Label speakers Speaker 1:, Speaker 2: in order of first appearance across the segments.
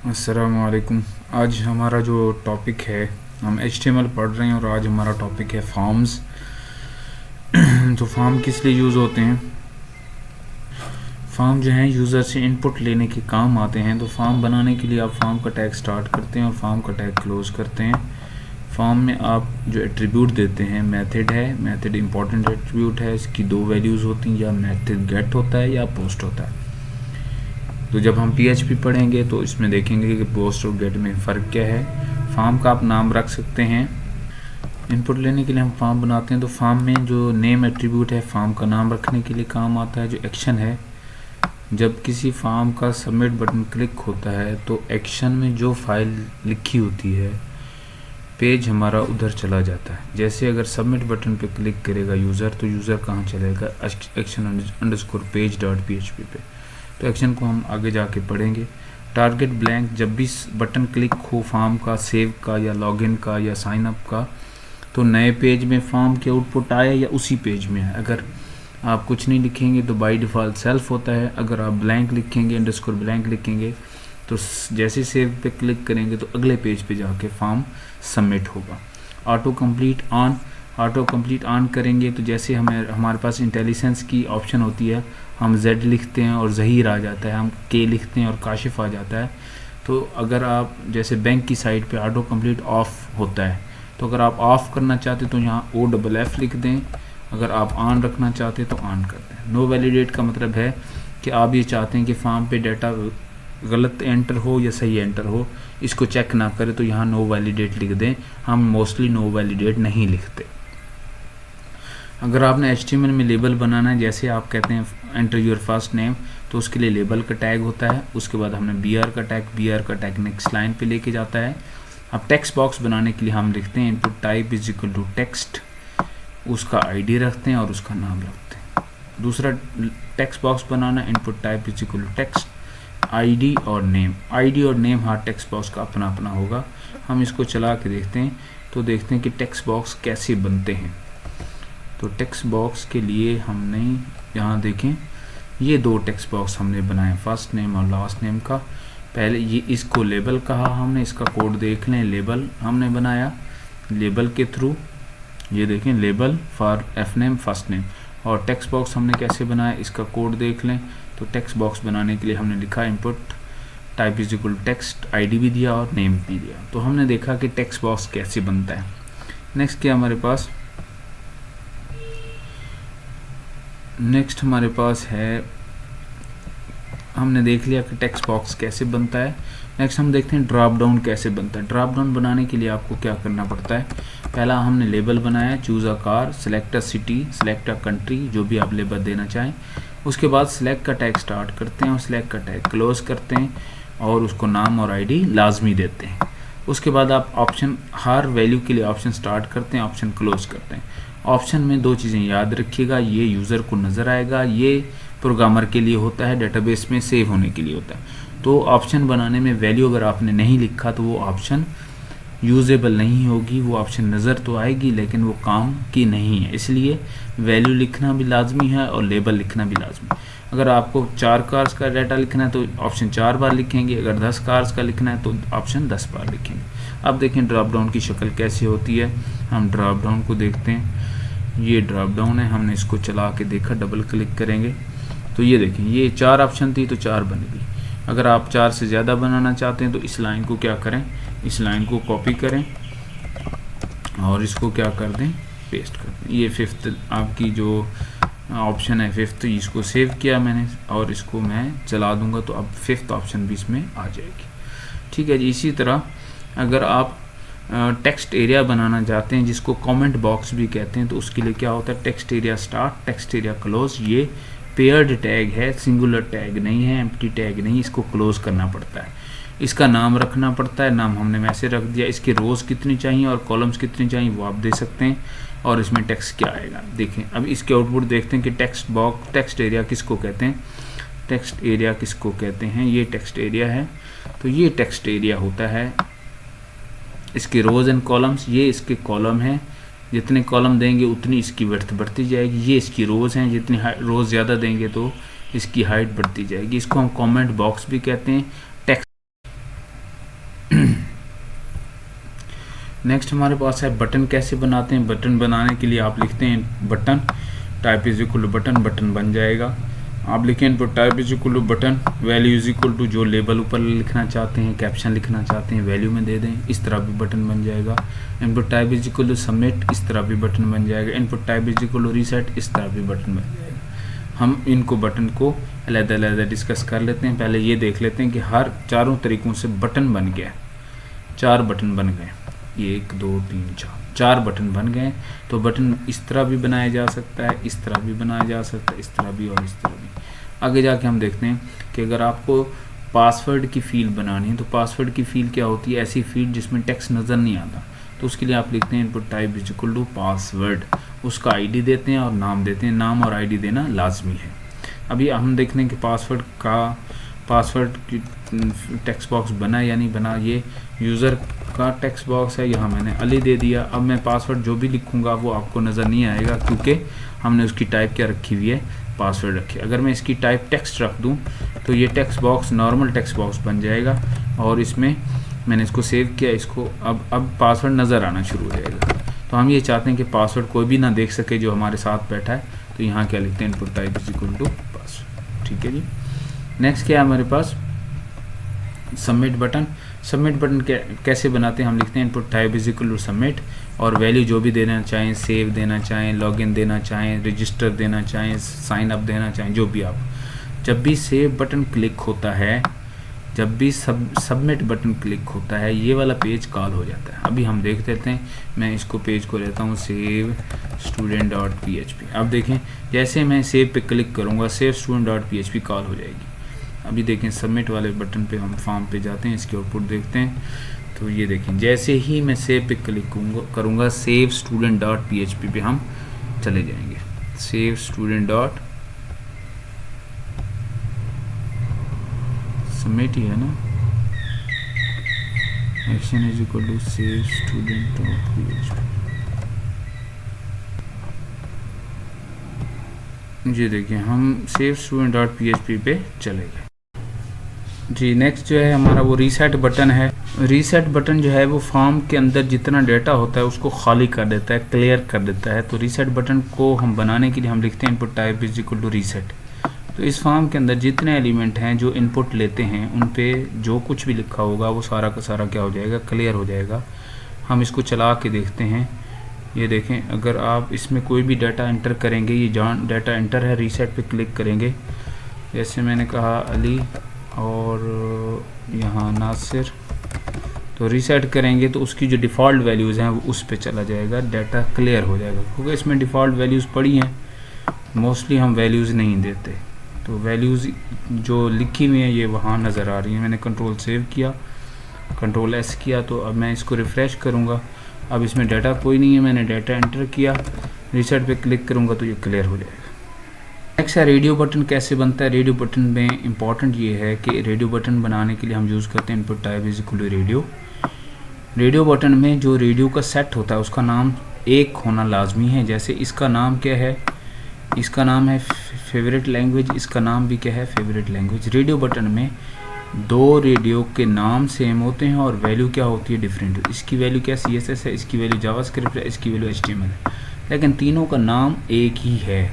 Speaker 1: अस्सलामुअलैकुम। आज हमारा जो टॉपिक है, हम HTML पढ़ रहे हैं और आज हमारा टॉपिक है फॉर्म्स। तो फॉर्म किस लिए यूज़ होते हैं? फॉर्म जो हैं यूज़र से इनपुट लेने के काम आते हैं। तो फॉर्म बनाने के लिए आप फॉर्म का टैग स्टार्ट करते हैं और फॉर्म का टैग क्लोज करते हैं। फॉर्म में आप जो एट्रीब्यूट देते हैं, मेथड है, मेथड इंपॉर्टेंट एट्रीब्यूट है, इसकी दो वैल्यूज़ होती हैं, या मेथड गेट होता है या पोस्ट होता है। तो जब हम PHP पढ़ेंगे तो इसमें देखेंगे कि पोस्ट और गेट में फ़र्क क्या है। फॉर्म का आप नाम रख सकते हैं। इनपुट लेने के लिए हम फॉर्म बनाते हैं, तो फॉर्म में जो नेम एट्रीब्यूट है फॉर्म का नाम रखने के लिए काम आता है। जो एक्शन है, जब किसी फॉर्म का सबमिट बटन क्लिक होता है तो एक्शन में जो फाइल लिखी होती है, पेज हमारा उधर चला जाता है। जैसे अगर सबमिट बटन पे क्लिक करेगा यूज़र, तो यूज़र कहाँ चलेगा? action_page.php पे। तो एक्शन को हम आगे जाके पढ़ेंगे। टारगेट ब्लैंक, जब भी बटन क्लिक हो फॉर्म का, सेव का या लॉगिन का या साइन अप का, तो नए पेज में फॉर्म की आउटपुट आए या उसी पेज में आए। अगर आप कुछ नहीं लिखेंगे तो बाय डिफ़ॉल्ट सेल्फ होता है। अगर आप ब्लैंक लिखेंगे, _blank लिखेंगे, तो जैसे सेव पे क्लिक करेंगे तो अगले पेज पे जाके फॉर्म सबमिट होगा। ऑटो कंप्लीट ऑन करेंगे तो जैसे हमारे पास इंटेलिजेंस की ऑप्शन होती है, हम Z लिखते हैं और ज़हीर आ जाता है, हम K लिखते हैं और काशिफ आ जाता है। तो अगर आप जैसे बैंक की साइट पे ऑटो कंप्लीट ऑफ होता है, तो अगर आप ऑफ करना चाहते तो यहाँ OFF लिख दें। अगर आप ऑन रखना चाहते तो ऑन कर दें। नो वैलिडेट का मतलब है कि आप ये चाहते हैं कि फॉर्म पे डाटा गलत एंटर हो या सही एंटर हो, इसको चेक ना करें, तो यहाँ नो वैलिडेट लिख दें। हम मोस्टली नो वैलिडेट नहीं लिखते। अगर आपने HTML में लेबल बनाना है, जैसे आप कहते हैं एंटर योर फर्स्ट नेम, तो उसके लिए लेबल का टैग होता है। उसके बाद हमने BR का टैग नेक्स्ट लाइन पे लेके जाता है। अब टेक्स्ट बॉक्स बनाने के लिए हम लिखते हैं input type is equal to text, उसका ID रखते हैं और उसका नाम रखते हैं। दूसरा टेक्स्ट बॉक्स बनाना, input type is equal to text, ID और नेम। हर टेक्स्ट बॉक्स का अपना अपना होगा। हम इसको चला के देखते हैं तो देखते हैं कि टेक्स्ट बॉक्स कैसे बनते हैं। तो टेक्स्ट बॉक्स के लिए हमने यहाँ देखें, ये दो टेक्स्ट बॉक्स हमने बनाए, फर्स्ट नेम और लास्ट नेम का। पहले ये इसको लेबल कहा हमने, इसका कोड देख लें। लेबल हमने बनाया लेबल के थ्रू, ये देखें label for fname first name. और टेक्स्ट बॉक्स हमने कैसे बनाया, इसका कोड देख लें। तो टेक्स्ट बॉक्स बनाने के लिए हमने लिखा input type is equal to text, ID भी दिया और नेम भी दिया। तो हमने देखा कि टेक्स्ट बॉक्स कैसे बनता है। नेक्स्ट हमारे पास है, हमने देख लिया कि टेक्स्ट बॉक्स कैसे बनता है। नेक्स्ट हम देखते हैं ड्रॉप डाउन कैसे बनता है। ड्रॉप डाउन बनाने के लिए आपको क्या करना पड़ता है? पहला हमने लेबल बनाया, choose a car, select a city, select a country, जो भी आप लेबल देना चाहें। उसके बाद सेलेक्ट का टैग स्टार्ट करते हैं और सेलेक्ट का टैग क्लोज करते हैं और उसको नाम और ID लाजमी देते हैं। उसके बाद आप ऑप्शन, हर वैल्यू के लिए ऑप्शन स्टार्ट करते हैं, ऑप्शन क्लोज करते हैं। ऑप्शन में दो चीज़ें याद रखिएगा, ये यूज़र को नज़र आएगा, ये प्रोग्रामर के लिए होता है, डेटाबेस में सेव होने के लिए होता है। तो ऑप्शन बनाने में वैल्यू अगर आपने नहीं लिखा तो वो ऑप्शन यूजेबल नहीं होगी। वो ऑप्शन नज़र तो आएगी लेकिन वो काम की नहीं है, इसलिए वैल्यू लिखना भी लाजमी है और लेबल लिखना भी लाजमी। अगर आपको 4 कार्स का डाटा लिखना है तो ऑप्शन 4 बार लिखेंगे, अगर 10 कार्स का लिखना है तो ऑप्शन 10 बार लिखेंगे। अब देखें ड्रॉप डाउन की शक्ल कैसी होती है। हम ड्रॉप डाउन को देखते हैं, ये ड्रॉप डाउन है, हमने इसको चला के देखा, डबल क्लिक करेंगे तो ये देखें, ये 4 ऑप्शन थी तो 4 बन गई। अगर आप 4 से ज़्यादा बनाना चाहते हैं तो इस लाइन को क्या करें, इस लाइन को कॉपी करें और इसको क्या कर दें, पेस्ट कर दें। ये 5th आपकी जो ऑप्शन है 5th, इसको सेव किया मैंने और इसको मैं चला दूंगा तो अब 5th ऑप्शन भी इसमें आ जाएगी। ठीक है जी। इसी तरह अगर आप टेक्स्ट एरिया बनाना चाहते हैं, जिसको कमेंट बॉक्स भी कहते हैं, तो उसके लिए क्या होता है, text area start, text area close. ये पेयर्ड टैग है, सिंगुलर टैग नहीं है, एम्प्टी टैग नहीं, इसको क्लोज करना पड़ता है। इसका नाम रखना पड़ता है, नाम हमने वैसे रख दिया। इसके रोज़ कितनी चाहिए और कॉलम्स कितनी चाहिए वो आप दे सकते हैं। और इसमें टेक्स्ट क्या आएगा देखें। अब इसके आउटपुट देखते हैं कि टेक्स्ट एरिया किसको कहते हैं। टेक्स्ट एरिया किसको कहते हैं, ये टेक्स्ट एरिया है। तो ये टेक्स्ट एरिया होता है, इसके रोज़ एंड कॉलम्स, ये इसके कॉलम है, जितने कॉलम देंगे उतनी इसकी विड्थ बढ़ती जाएगी। ये इसकी रोज़ हैं, जितनी रोज़ ज़्यादा देंगे तो इसकी हाइट बढ़ती जाएगी। इसको हम कमेंट बॉक्स भी कहते हैं। नेक्स्ट हमारे पास है बटन कैसे बनाते हैं। बटन बनाने के लिए आप लिखते हैं button type is equal to button, button बन जाएगा। आप लिखें input type is equal to button, value is equal to जो लेबल ऊपर लिखना चाहते हैं, कैप्शन लिखना चाहते हैं, वैल्यू में दे दें, इस तरह भी बटन बन जाएगा। Input type is equal to submit, इस तरह भी बटन बन जाएगा। Input type is equal to reset, इस तरह भी बटन बन जाएगा। हम इनको बटन को अलग-अलग डिस्कस कर लेते हैं। पहले ये देख लेते हैं कि हर चारों तरीक़ों से बटन बन गया, 4 बटन बन गए, 1 2 3 4 बटन बन गए। तो बटन इस तरह भी बनाया जा सकता है, इस तरह भी बनाया जा सकता है, इस तरह भी और इस तरह भी। आगे जाके हम देखते हैं कि अगर आपको पासवर्ड की फील्ड बनानी है तो पासवर्ड की फील्ड क्या होती है, ऐसी फील्ड जिसमें टेक्स्ट नज़र नहीं आता। तो उसके लिए आप लिखते हैं input type is equal to password, उसका आईडी देते हैं और नाम देते हैं। नाम और आईडी देना लाजमी है। अभी हम देख लें कि पासवर्ड की टेक्स्ट बॉक्स बना या नहीं बना। ये यूज़र का टेक्स्ट बॉक्स है, यहाँ मैंने अली दे दिया। अब मैं पासवर्ड जो भी लिखूँगा वो आपको नज़र नहीं आएगा क्योंकि हमने उसकी टाइप क्या रखी हुई है, पासवर्ड रखी। अगर मैं इसकी टाइप टेक्स्ट रख दूं तो ये text box normal text box बन जाएगा और इसमें मैंने इसको सेव किया। इसको अब पासवर्ड नज़र आना शुरू हो जाएगा। तो हम ये चाहते हैं कि पासवर्ड कोई भी ना देख सके जो हमारे साथ बैठा है। तो यहाँ क्या लिखते हैं, input type is equal to password. ठीक है जी। नेक्स्ट क्या है हमारे पास, सबमिट बटन। सबमिट बटन कैसे बनाते हैं, हम लिखते हैं input type is equal to submit और वैल्यू जो भी देना चाहें, सेव देना चाहें, लॉगिन देना चाहें, रजिस्टर देना चाहें, साइन अप देना चाहें, जो भी आप। जब भी सेव बटन क्लिक होता है, जब भी सबमिट बटन क्लिक होता है, ये वाला पेज कॉल हो जाता है। अभी हम देख लेते हैं, मैं इसको पेज को लेता हूँ सेव student.php। अब देखें जैसे मैं सेव पे क्लिक करूँगा सेव student.php कॉल हो जाएगी। अभी देखें सबमिट वाले बटन पे हम फॉर्म पे जाते हैं, इसकी आउटपुट देखते हैं। तो ये देखें जैसे ही मैं सेव पे क्लिक करूँगा सेव student.php पे हम चले जाएंगे। Save student. सबमिट ही है ना, action is equal to save student.php। जी देखिए हम सेव student.php पे चले गए जी। नेक्स्ट जो है हमारा वो रीसेट बटन है। रीसेट बटन जो है वो फॉर्म के अंदर जितना डेटा होता है उसको खाली कर देता है, क्लियर कर देता है। तो रीसेट बटन को हम बनाने के लिए हम लिखते हैं input type is equal to reset. तो इस फॉर्म के अंदर जितने एलिमेंट हैं जो इनपुट लेते हैं उन पे जो कुछ भी लिखा होगा वो सारा का सारा क्या हो जाएगा, क्लियर हो जाएगा। हम इसको चला के देखते हैं। ये देखें अगर आप इसमें कोई भी डाटा एंटर करेंगे, ये जॉन डाटा एंटर है, रीसेट पे क्लिक करेंगे, जैसे मैंने कहा अली और यहाँ नासिर, तो रीसेट करेंगे तो उसकी जो डिफ़ॉल्ट वैल्यूज़ हैं वो उस पे चला जाएगा, डाटा क्लियर हो जाएगा। क्योंकि इसमें डिफ़ॉल्ट वैल्यूज़ पड़ी हैं, मोस्टली हम वैल्यूज़ नहीं देते, तो वैल्यूज़ जो लिखी हुई हैं ये वहाँ नज़र आ रही हैं। मैंने कंट्रोल सेव किया, कंट्रोल एस किया, तो अब मैं इसको रिफ़्रेश करूँगा। अब इसमें डाटा कोई नहीं है, मैंने डाटा एंटर किया, रीसेट पे क्लिक करूँगा तो ये क्लियर हो जाएगा। नेक्स्ट है रेडियो बटन कैसे बनता है। रेडियो बटन में इम्पॉर्टेंट ये है कि रेडियो बटन बनाने के लिए हम यूज़ करते हैं input type is equal to radio. Radio button में जो रेडियो का सेट होता है उसका नाम एक होना लाजमी है। जैसे इसका नाम क्या है, इसका नाम है फेवरेट लैंग्वेज, इसका नाम भी क्या है, फेवरेट लैंग्वेज। रेडियो बटन में 2 रेडियो के नाम सेम होते हैं और वैल्यू क्या होती है, डिफरेंट। इसकी वैल्यू क्या CSS है, इसकी वैल्यू जावास्क्रिप्ट है, इसकी वैल्यू HTML है, लेकिन तीनों का नाम एक ही है।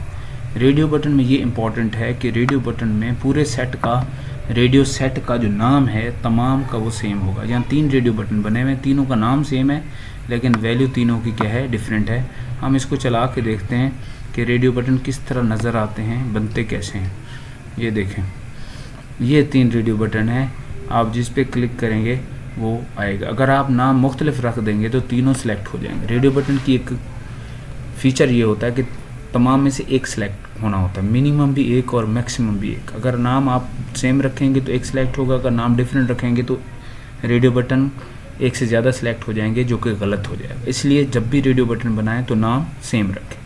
Speaker 1: रेडियो बटन में ये इम्पॉर्टेंट है कि रेडियो बटन में पूरे सेट का, रेडियो सेट का जो नाम है तमाम का वो सेम होगा। यहाँ 3 रेडियो बटन बने हुए हैं, तीनों का नाम सेम है लेकिन वैल्यू तीनों की क्या है, डिफरेंट है। हम इसको चला के देखते हैं कि रेडियो बटन किस तरह नज़र आते हैं, बनते कैसे हैं। ये देखें ये 3 रेडियो बटन है, आप जिस पे क्लिक करेंगे वो आएगा। अगर आप नाम मुख्तलिफ रख देंगे तो तीनों सेलेक्ट हो जाएंगे। रेडियो बटन की एक फ़ीचर ये होता है कि तमाम में से एक सेलेक्ट होना होता है, मिनिमम भी एक और मैक्सिमम भी एक। अगर नाम आप सेम रखेंगे तो एक सेलेक्ट होगा, अगर नाम डिफरेंट रखेंगे तो रेडियो बटन एक से ज़्यादा सेलेक्ट हो जाएंगे जो कि गलत हो जाएगा। इसलिए जब भी रेडियो बटन बनाएं तो नाम सेम रखें।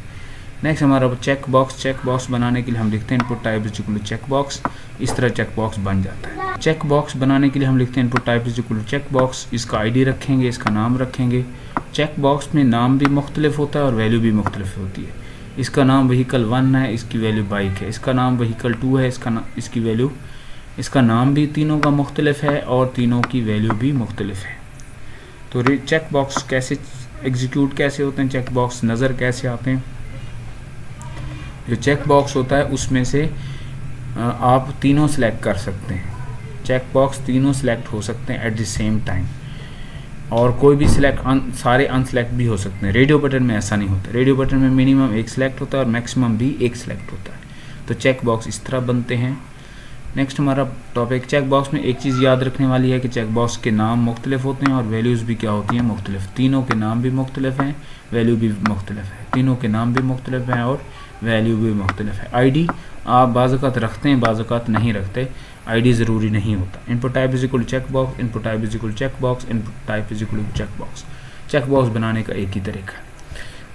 Speaker 1: नेक्स्ट हमारा चेक बॉक्स। चेक बॉक्स बनाने के लिए हम लिखते हैं input type is equal to check box. इस तरह चेक बॉक्स बन जाता है। चेक बॉक्स बनाने के लिए हम लिखते हैं input type is equal to check box. इसका आईडी रखेंगे, इसका नाम रखेंगे। चेक बॉक्स में नाम भी मुख्तलिफ होता है और वैल्यू भी मुख्तलिफ होती है। इसका नाम व्हीकल 1 है, इसकी वैल्यू बाइक है। इसका नाम व्हीकल 2 है, इसकी वैल्यू, इसका नाम भी तीनों का मुख्तलिफ है और तीनों की वैल्यू भी मुख्तलिफ है। तो चेक बॉक्स कैसे एग्जीक्यूट कैसे होते हैं, चेक बॉक्स नज़र कैसे आते हैं। जो चेक बॉक्स होता है उसमें से आप तीनों सेलेक्ट कर सकते हैं, चेक बॉक्स तीनों सेलेक्ट हो सकते हैं एट द सेम टाइम, और कोई भी सारे अनसेलेक्ट भी हो सकते हैं। रेडियो बटन में ऐसा नहीं होता, रेडियो बटन में मिनिमम एक सेलेक्ट होता है और मैक्सिमम भी एक सेलेक्ट होता है। तो चेक बॉक्स इस तरह बनते हैं। नेक्स्ट हमारा टॉपिक, चेक बॉक्स में एक चीज़ याद रखने वाली है कि चेक बॉक्स के नाम मुख्तलिफ होते हैं और वैल्यूज़ भी क्या होती हैं, मुख्तलिफ। तीनों के नाम भी मुख्तलिफ हैं, वैल्यू भी मुख्तलिफ है, तीनों के नाम भी मुख्तलिफ हैं और वैल्यू भी मुख्तलिफ है। आईडी आप बाज़-औक़ात रखते हैं, बाज़-औक़ात नहीं रखते, आईडी ज़रूरी नहीं होता। Input type is equal check box, input type is equal check box, input type is equal check box. Check box बनाने का एक ही तरीका है।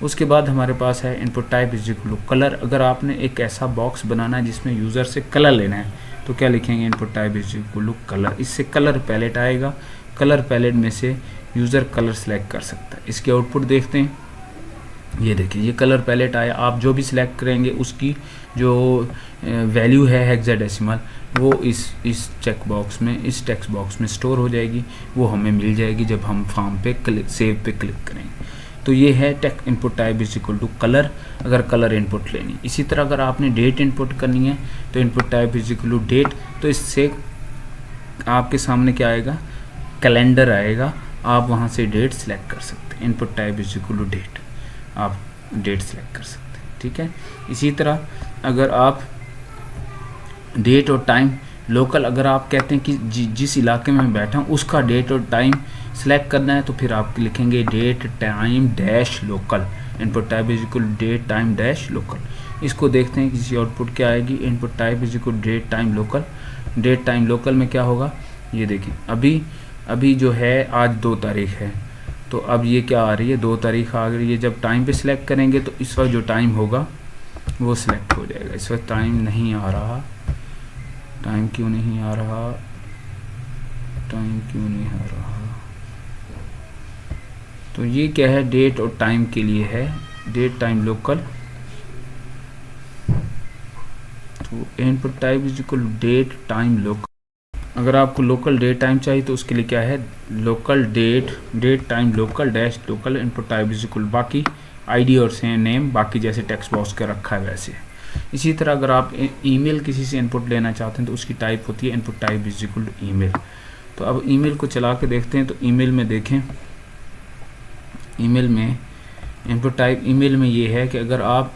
Speaker 1: उसके बाद हमारे पास है input type is equal colour. अगर आपने एक ऐसा बॉक्स बनाना है जिसमें यूज़र से कलर लेना है तो क्या लिखेंगे, input type is equal colour. इससे कलर पैलेट आएगा, कलर पैलेट में से यूज़र कलर सेलेक्ट कर सकता है। इसके आउटपुट देखते हैं, ये देखिए ये कलर पैलेट आया। आप जो भी सिलेक्ट करेंगे उसकी जो वैल्यू है हेक्साडेसिमल वो इस चेक बॉक्स में, इस टेक्स्ट बॉक्स में स्टोर हो जाएगी, वो हमें मिल जाएगी जब हम फॉर्म पे सेव पे क्लिक करेंगे। तो ये है input type is equal to colour, colour कलर इनपुट लेनी। इसी तरह अगर आपने डेट इनपुट करनी है तो input type is equal to date. तो इससे आपके सामने क्या आएगा, कैलेंडर आएगा, आप वहाँ से डेट सेलेक्ट कर सकते हैं। Input type is equal to date, आप डेट सेलेक्ट कर सकते हैं, ठीक है। इसी तरह अगर आप डेट और टाइम लोकल, अगर आप कहते हैं कि जिस इलाके में मैं बैठा हूँ उसका डेट और टाइम सेलेक्ट करना है तो फिर आप लिखेंगे date time dash local. Input type is equal date time dash local. इसको देखते हैं किसी आउटपुट क्या आएगी, input type is equal date time local. Date time local में क्या होगा, ये देखें अभी जो है आज 2 तारीख है, तो अब ये क्या आ रही है, 2 तारीख आ रही है। जब टाइम पे सिलेक्ट करेंगे तो इस वक्त जो टाइम होगा वो सिलेक्ट हो जाएगा। इस वक्त टाइम नहीं आ रहा, टाइम क्यों नहीं आ रहा, टाइम क्यों नहीं आ रहा, तो ये क्या है, डेट और टाइम के लिए है, डेट टाइम लोकल। तो input type is equal date time local. अगर आपको लोकल डेट टाइम चाहिए तो उसके लिए क्या है, local date time local dash local. Input type is equal, बाकी आईडी और सेम नेम बाकी जैसे टेक्स्ट बॉक्स का रखा है वैसे। इसी तरह अगर आप ईमेल किसी से इनपुट लेना चाहते हैं तो उसकी टाइप होती है input type is equal to email. तो अब ईमेल को चला के देखते हैं। तो ईमेल में देखें, ईमेल में इनपुट टाइप ईमेल में ये है कि अगर आप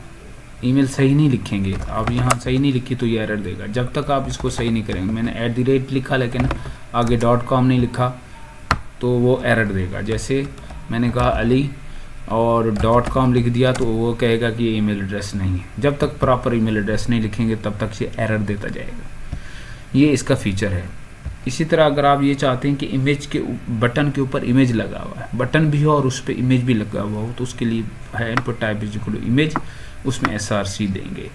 Speaker 1: ईमेल सही नहीं लिखेंगे, आप यहाँ सही नहीं लिखी तो ये एरर देगा। जब तक आप इसको सही नहीं करेंगे, मैंने @ लिखा लेकिन आगे .com नहीं लिखा तो वो एरर देगा। जैसे मैंने कहा अली और .com लिख दिया तो वो कहेगा कि ये ईमेल एड्रेस नहीं है। जब तक प्रॉपर ईमेल एड्रेस नहीं लिखेंगे तब तक ये एरर देता जाएगा। ये इसका फीचर है। इसी तरह अगर आप ये चाहते हैं कि इमेज के बटन के ऊपर इमेज लगा हुआ है, बटन भी हो और उस पर इमेज भी लगा हुआ हो, तो उसके लिए है input type is equal to image, उसमें src देंगे।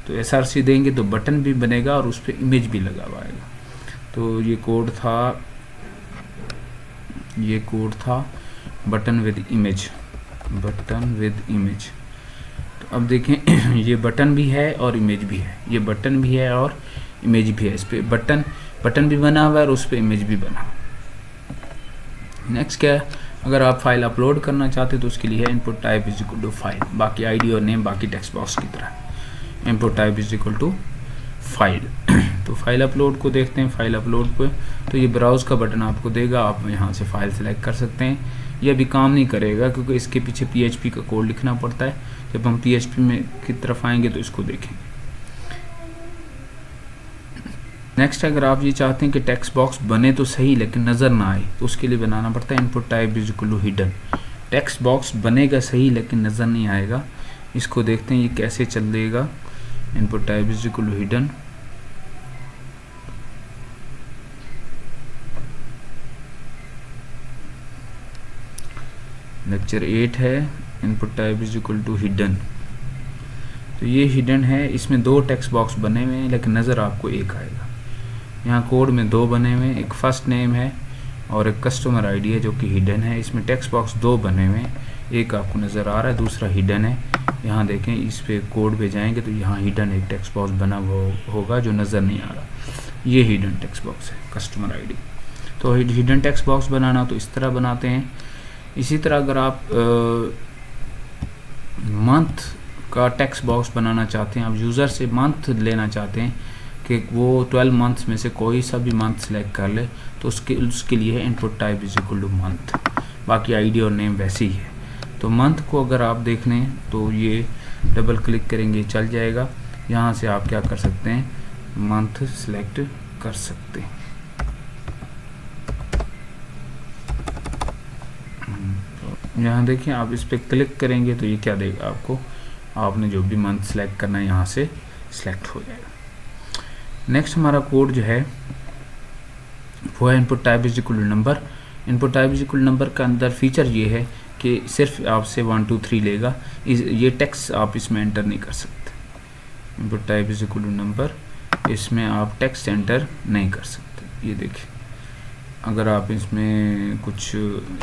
Speaker 1: तो src देंगे तो बटन भी बनेगा और उस पर इमेज भी लगा हुआ आएगा। तो ये कोड था button with image, button with image. तो अब देखें ये बटन भी है और इमेज भी है, ये बटन भी है और इमेज भी है। इस पर बटन भी बना हुआ है और उस पर इमेज भी बना। नेक्स्ट क्या है, अगर आप फाइल अपलोड करना चाहते हैं तो उसके लिए है input type is equal to file, बाकी आईडी और नेम बाकी टेक्स्ट बॉक्स की तरह। Input type is equal to file. तो फाइल अपलोड को देखते हैं। फाइल अपलोड पे तो ये ब्राउज का बटन आपको देगा, आप यहाँ से फाइल सेलेक्ट कर सकते हैं। ये अभी काम नहीं करेगा क्योंकि इसके पीछे PHP का कोड लिखना पड़ता है। जब हम PHP में की तरफ आएंगे तो इसको देखेंगे। नेक्स्ट अगर आप ये चाहते हैं कि टेक्स्ट बॉक्स बने तो सही लेकिन नज़र ना आए तो उसके लिए बनाना पड़ता है input type is equal to hidden. Text box बनेगा सही लेकिन नज़र नहीं आएगा। इसको देखते हैं ये कैसे चलेगा। Input type is equal to hidden. Lecture 8 है, input type is equal to hidden. तो ये हिडन है, इसमें 2 टेक्स्ट बॉक्स बने हुए हैं लेकिन नज़र आपको एक आएगा। यहाँ कोड में 2 बने हुए हैं, एक फर्स्ट नेम है और एक कस्टमर आईडी है जो कि हिडन है। इसमें टेक्स्ट बॉक्स 2 बने हुए हैं, एक आपको नज़र आ रहा है, दूसरा हिडन है। यहाँ देखें, इस पे कोड पे जाएंगे तो यहाँ हिडन एक टेक्स्ट बॉक्स बना हुआ होगा जो नज़र नहीं आ रहा। ये हिडन टेक्स्ट बॉक्स है, कस्टमर आईडी। तो हिडन टेक्स्ट बॉक्स बनाना तो इस तरह बनाते हैं। इसी तरह अगर आप मंथ का टेक्स्ट बॉक्स बनाना चाहते हैं, आप यूज़र से मंथ लेना चाहते हैं कि वो 12 मंथ्स में से कोई सा भी मंथ सेलेक्ट कर ले, तो उसके लिए input type is equal two month, बाकी आईडी और नेम वैसे ही है। तो मंथ को अगर आप देख लें तो ये डबल क्लिक करेंगे चल जाएगा। यहाँ से आप क्या कर सकते हैं, मंथ सेलेक्ट कर सकते हैं। यहाँ देखिए आप इस पर क्लिक करेंगे तो ये क्या देगा आपको, आपने जो भी मंथ सेलेक्ट करना है यहाँ से सिलेक्ट हो जाएगा। नेक्स्ट हमारा कोड जो है वो है input type is equal to number. Input type is equal to number का अंदर फीचर ये है कि सिर्फ आपसे 1 2 3 लेगा, ये टेक्स्ट आप इसमें एंटर नहीं कर सकते। Input type is equal to number, इसमें आप टेक्स्ट एंटर नहीं कर सकते। ये देखिए अगर आप इसमें कुछ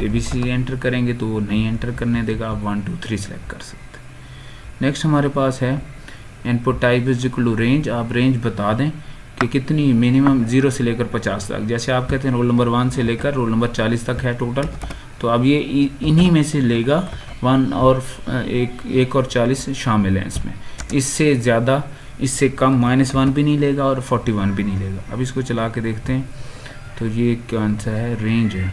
Speaker 1: ABC एंटर करेंगे तो वो नहीं एंटर करने देगा, आप 1 2 3 सेलेक्ट कर सकते हैं। नेक्स्ट हमारे पास है input type is equal to range. आप रेंज बता दें कि कितनी मिनिमम 0 से लेकर 50 तक, जैसे आप कहते हैं रोल नंबर 1 से लेकर रोल नंबर 40 तक है टोटल, तो अब ये इन्हीं में से लेगा 1 और 1 और 40 शामिल हैं इसमें। इससे ज़्यादा इससे कम -1 भी नहीं लेगा और 41 भी नहीं लेगा। अब इसको चला के देखते हैं तो ये कौन सा है, रेंज है।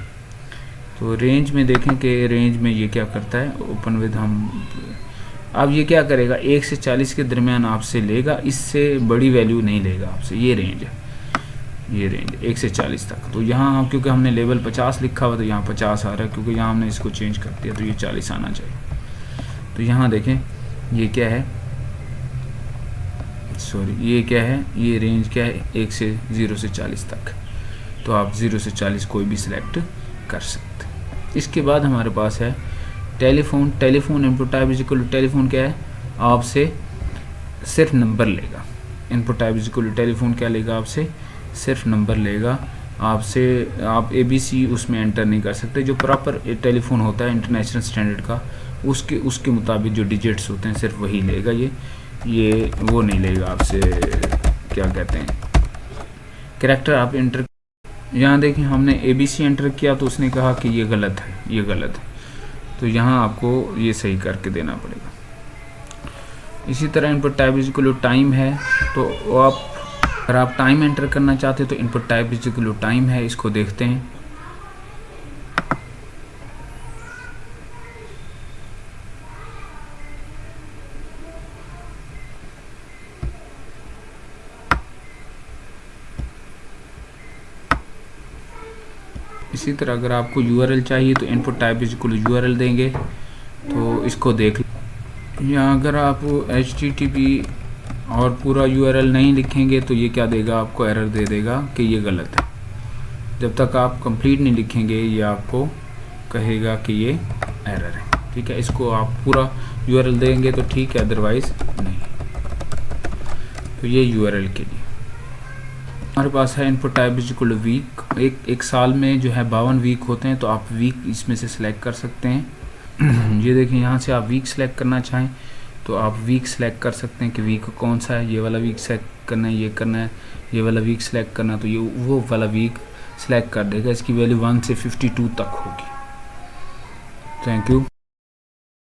Speaker 1: तो रेंज में देखें कि रेंज में ये क्या करता है, ओपन विद हम, अब ये क्या करेगा 1 से 40 के दरमियान आपसे लेगा, इससे बड़ी वैल्यू नहीं लेगा आपसे। ये रेंज है, ये रेंज 1 से 40 तक। तो यहाँ क्योंकि हमने लेवल 50 लिखा हुआ तो यहाँ 50 आ रहा है, क्योंकि यहाँ हमने इसको चेंज कर दिया तो ये 40 आना चाहिए। तो यहाँ देखें ये क्या है, सॉरी ये क्या है, ये रेंज क्या है 0 से 40 तक। तो आप 0 से 40 कोई भी सिलेक्ट कर सकते हैं। इसके बाद हमारे पास है telephone. Telephone input type is equal to telephone क्या है, आपसे सिर्फ नंबर लेगा। Input type is equal to telephone क्या लेगा, आपसे सिर्फ नंबर लेगा। आपसे आप ABC उसमें एंटर नहीं कर सकते। जो प्रॉपर टेलीफोन होता है इंटरनेशनल स्टैंडर्ड का, उसके मुताबिक जो डिजिट्स होते हैं सिर्फ वही लेगा। ये वो नहीं लेगा आपसे, क्या कहते हैं, कैरेक्टर आप एंटर। यहाँ देखिए हमने ABC एंटर किया तो उसने कहा कि ये गलत है, ये गलत है, तो यहाँ आपको ये सही करके देना पड़ेगा। इसी तरह input type is equal to time है, तो आप अगर आप टाइम एंटर करना चाहते हैं तो input type is equal to time है। इसको देखते हैं, इसी तरह अगर आपको URL चाहिए तो input type is equal to URL देंगे। तो इसको देख यहाँ अगर आप HTTP और पूरा URL नहीं लिखेंगे तो ये क्या देगा, आपको एरर दे देगा कि ये गलत है। जब तक आप कंप्लीट नहीं लिखेंगे ये आपको कहेगा कि ये एरर है, ठीक है। इसको आप पूरा URL देंगे तो ठीक है, अदरवाइज नहीं। तो ये URL के लिए हमारे पास है input type is equal to week. एक साल में जो है 52 वीक होते हैं, तो आप वीक इसमें से सिलेक्ट कर सकते हैं। ये देखिए यहाँ से आप वीक सेलेक्ट करना चाहें तो आप वीक सेलेक्ट कर सकते हैं कि वीक कौन सा है। ये वाला वीक सेलेक्ट करना है, ये करना है, ये वाला वीक सेलेक्ट करना, तो ये वो वाला वीक सेलेक्ट कर देगा। इसकी वैल्यू 1 से 52 तक होगी। Thank you.